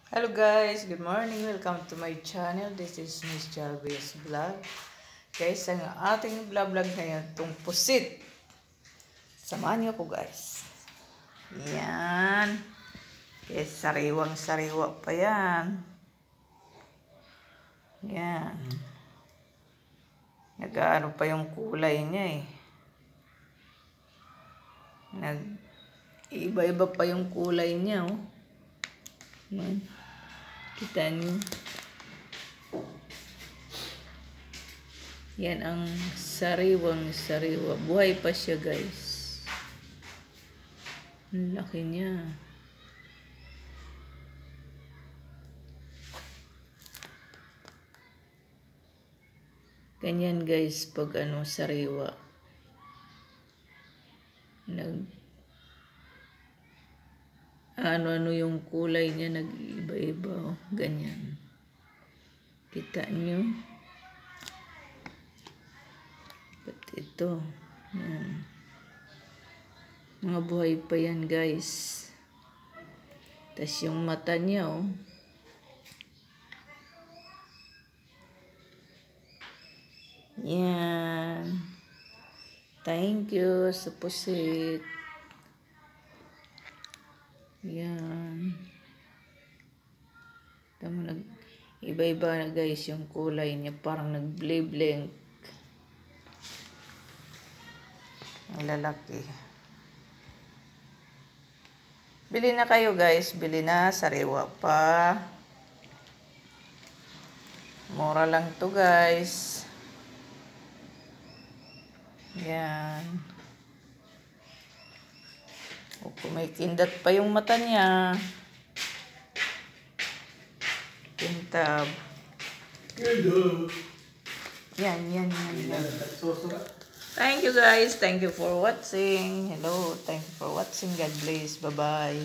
Hello guys, good morning. Welcome to my channel. This is Miss Jarvis Vlog. Guys, ang ating vlog ngayon, itong pusit. Samahan niyo ko guys. Yan. Yes, sariwang-sariwa pa yan. Yan. Nag-ano pa yung kulay niya eh. Iba-iba pa yung kulay niya oh. Yan. Kita niyo. Yan ang sariwang-sariwa. Buhay pa siya guys. Ang laki niya. Ganyan guys pag sariwa. Ano yung kulay niya nag-iba-iba oh. Ganyan. Kita niyo. Pati ito. Yan. Mga buhay pa yan guys. Tas yung mata niya oh. Yan. Thank you sa pusit. Yan. Tama, iba-iba na guys yung kulay niya. Parang nag-blink. Ang lalaki. Bili na kayo guys. Bili na. Sariwa pa. Mura lang to guys. Yan. O kung may kindat pa yung mata niya. Kintab. Yan. Thank you guys. Thank you for watching. Hello. Thank you for watching. God bless. Bye-bye.